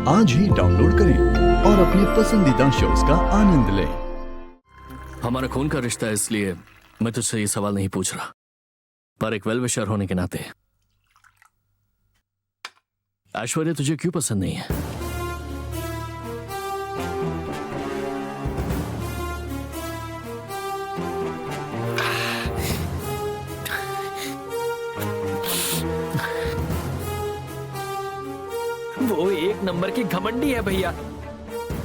आज ही डाउनलोड करें और अपने पसंदीदा शोज का आनंद लें। हमारा खून का रिश्ता है, इसलिए मैं तुझसे ये सवाल नहीं पूछ रहा, पर एक वेल विशर होने के नाते, ऐश्वर्या तुझे क्यों पसंद नहीं है? वो एक नंबर की घमंडी है भैया।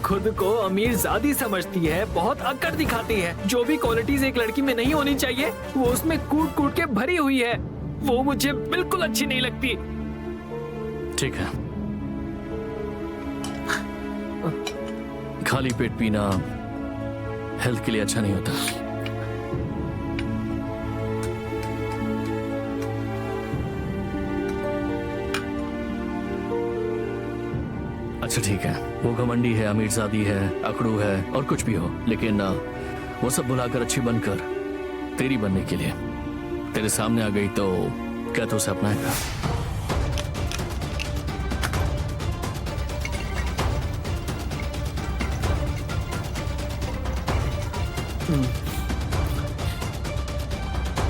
खुद को अमीर ज़ादी समझती है, बहुत अकड़ दिखाती है। जो भी क्वालिटीज एक लड़की में नहीं होनी चाहिए वो उसमें कूट कूट के भरी हुई है। वो मुझे बिल्कुल अच्छी नहीं लगती। ठीक है, खाली पेट पीना हेल्थ के लिए अच्छा नहीं होता। अच्छा ठीक है, वो घमंडी है, अमीरजादी है, अकड़ू है और कुछ भी हो, लेकिन वो सब भुलाकर अच्छी बनकर तेरी बनने के लिए तेरे सामने आ गई तो क्या तू उसे अपनाएगा?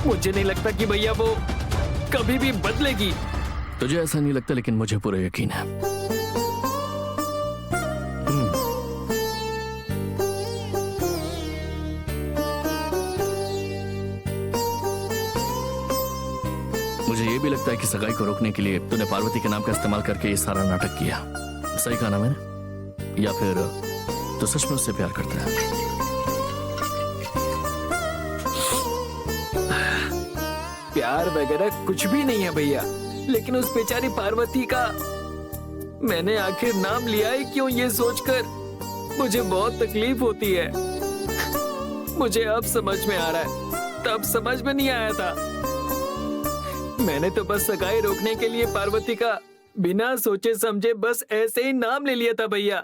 मुझे नहीं लगता कि भैया वो कभी भी बदलेगी। तुझे ऐसा नहीं लगता, लेकिन मुझे पूरा यकीन है। मुझे ये भी लगता है कि सगाई को रोकने के लिए तूने पार्वती के नाम का इस्तेमाल करके ये सारा नाटक किया। सही कहा ना मैंने? या फिर तो सच में उससे प्यार करता है? प्यार वगैरह कुछ भी नहीं है भैया, लेकिन उस बेचारी पार्वती का मैंने आखिर नाम लिया है क्यों, ये सोचकर मुझे बहुत तकलीफ होती है। मुझे अब समझ में आ रहा है, तब समझ में नहीं आया था। मैंने तो बस सगाई रोकने के लिए पार्वती का बिना सोचे समझे बस ऐसे ही नाम ले लिया था भैया।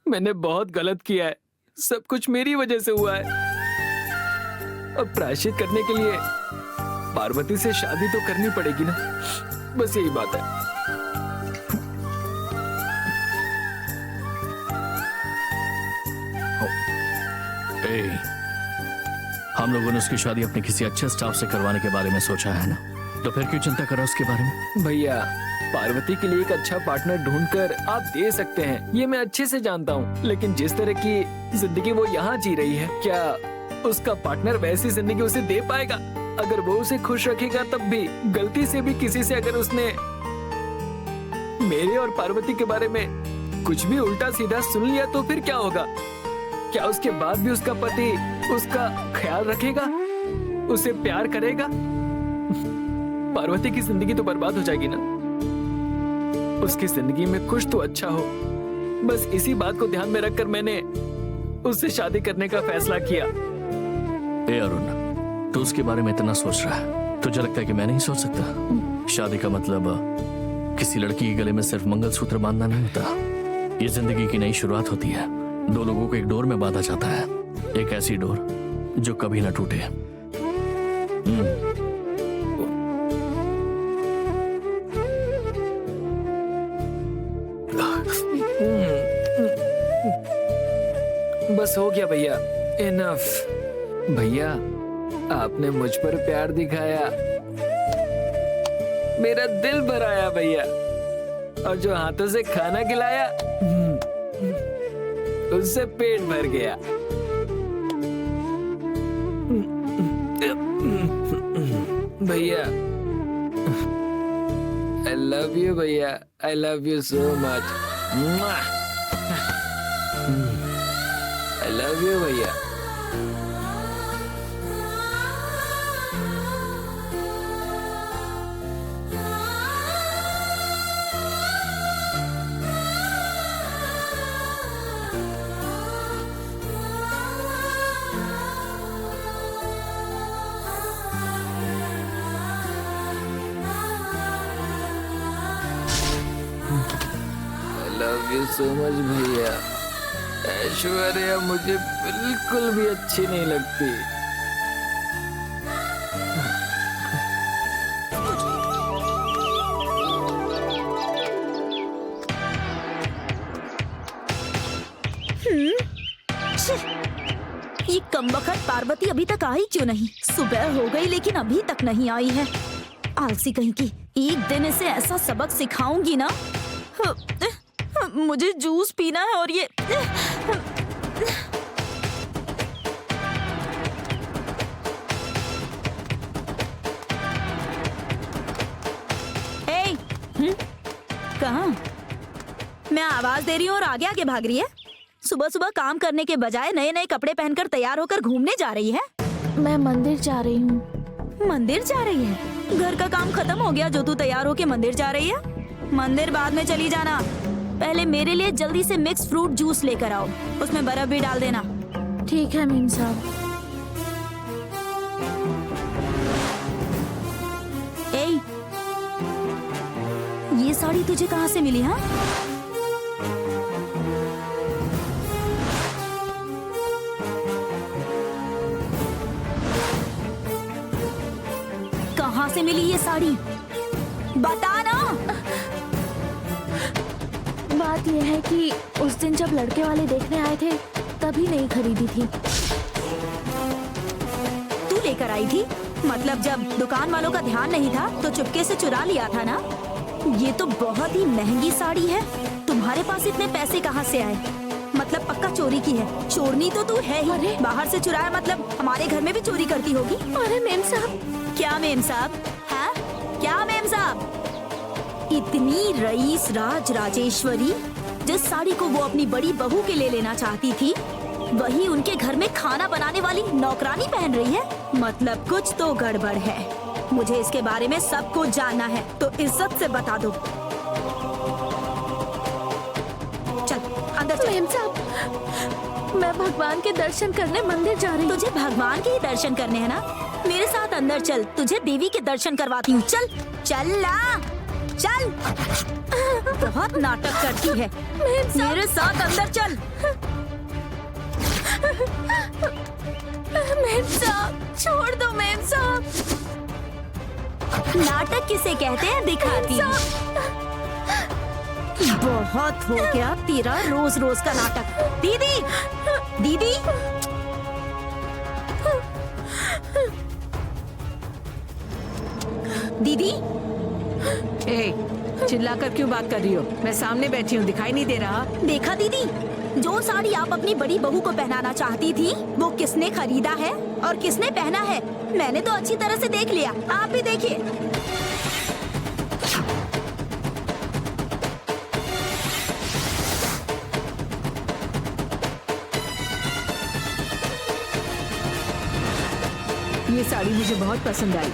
मैंने बहुत गलत किया है, सब कुछ मेरी वजह से हुआ है। अब प्रायश्चित करने के लिए पार्वती से शादी तो करनी पड़ेगी ना, बस यही बात है। हम लोगों ने उसकी शादी अपने किसी अच्छे स्टाफ से करवाने के बारे में सोचा है ना, तो फिर क्यों चिंता कर रहा उसके बारे में? भैया, पार्वती के लिए एक अच्छा पार्टनर ढूंढकर आप दे सकते हैं, ये मैं अच्छे से जानता हूँ। लेकिन जिस तरह की जिंदगी वो यहाँ जी रही है, क्या उसका पार्टनर वैसी जिंदगी उसे दे पाएगा? अगर वो उसे खुश रखेगा तब भी, गलती से भी किसी से अगर उसने मेरे और पार्वती के बारे में कुछ भी उल्टा सीधा सुन लिया तो फिर क्या होगा? क्या उसके बाद भी उसका पति उसका ख्याल रखेगा, उसे प्यार करेगा? पार्वती की जिंदगी तो बर्बाद हो जाएगी ना। उसकी जिंदगी में कुछ तो अच्छा हो, बस इसी बात को ध्यान में रखकर मैंने उससे शादी करने का फैसला किया। ए अरुण, तू उसके बारे में इतना सोच रहा है, तुझे लगता है कि मैं नहीं सोच सकता? शादी का मतलब किसी लड़की के गले में सिर्फ मंगलसूत्र बांधना नहीं होता। ये जिंदगी की नई शुरुआत होती है। दो लोगों को एक डोर में बांधा जाता है, एक ऐसी डोर जो कभी ना टूटे। बस हो गया भैया, इनफ। भैया, आपने मुझ पर प्यार दिखाया, मेरा दिल भराया भैया, और जो हाथों से खाना खिलाया उससे पेट भर गया। भैया, आई लव यू भैया, I love you so much. I love you भैया। लव यू सो मच भैया। ऐश्वर्या मुझे बिल्कुल भी अच्छी नहीं लगती। ये कमबख्त पार्वती अभी तक आई क्यों नहीं? सुबह हो गई लेकिन अभी तक नहीं आई है। आलसी कहीं की। एक दिन इसे ऐसा सबक सिखाऊंगी ना। मुझे जूस पीना है और ये कहाँ? मैं आवाज दे रही हूँ और आगे आगे भाग रही है। सुबह सुबह काम करने के बजाय नए नए कपड़े पहनकर तैयार होकर घूमने जा रही है। मैं मंदिर जा रही हूँ। मंदिर जा रही है? घर का काम खत्म हो गया जो तू तैयार होके मंदिर जा रही है? मंदिर बाद में चली जाना। पहले मेरे लिए जल्दी से मिक्स फ्रूट जूस लेकर आओ, उसमें बर्फ भी डाल देना। ठीक है मेम साहब। ए, ये साड़ी तुझे कहाँ से मिली? हाँ, कहाँ से मिली ये साड़ी? बता ना। बात यह है कि उस दिन जब लड़के वाले देखने आए थे तभी नहीं खरीदी थी। तू लेकर आई थी? मतलब जब दुकान वालों का ध्यान नहीं था तो चुपके से चुरा लिया था ना? ये तो बहुत ही महंगी साड़ी है। तुम्हारे पास इतने पैसे कहाँ से आए? मतलब पक्का चोरी की है। चोरनी तो तू है ही। अरे! बाहर से चुराया मतलब हमारे घर में भी चोरी करती होगी। अरे मेम साहब। क्या मेम साहब? हाँ, क्या मेम साहब? इतनी रईस राज राजेश्वरी जिस साड़ी को वो अपनी बड़ी बहू के लिए लेना चाहती थी, वही उनके घर में खाना बनाने वाली नौकरानी पहन रही है। मतलब कुछ तो गड़बड़ है। मुझे इसके बारे में सब कुछ जानना है, तो इज्जत से बता दो। चल अंदर चल। मेम साहब, मैं भगवान के दर्शन करने मंदिर जा रही हूँ। तुझे भगवान के ही दर्शन करने हैं ना? मेरे साथ अंदर चल, तुझे देवी के दर्शन करवाती हूँ। चल चल ना, चल। बहुत नाटक करती है। मेरे साथ अंदर चल। मेम साहब, छोड़ दो मेम साहब। नाटक किसे कहते हैं दिखाती हूँ। बहुत हो गया तेरा रोज रोज का नाटक। दीदी, दीदी। दीदी, ए, चिल्लाकर क्यों बात कर रही हो? मैं सामने बैठी हूँ, दिखाई नहीं दे रहा? देखा दीदी, जो साड़ी आप अपनी बड़ी बहू को पहनाना चाहती थी वो किसने खरीदा है और किसने पहना है? मैंने तो अच्छी तरह से देख लिया, आप भी देखिए। ये साड़ी मुझे बहुत पसंद आई।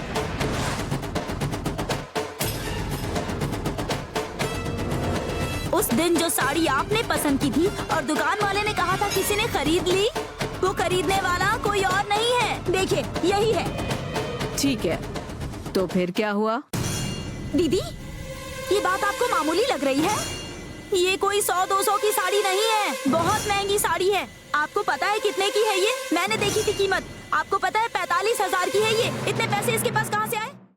उस दिन जो साड़ी आपने पसंद की थी और दुकान वाले ने कहा था किसी ने खरीद ली, वो खरीदने वाला कोई और नहीं है। देखिए, यही है। ठीक है, तो फिर क्या हुआ? दीदी, ये बात आपको मामूली लग रही है? ये कोई 100-200 की साड़ी नहीं है, बहुत महंगी साड़ी है। आपको पता है कितने की है ये? मैंने देखी थी कीमत। आपको पता है 45,000 की है ये। इतने पैसे इसके पास कहाँ से आए?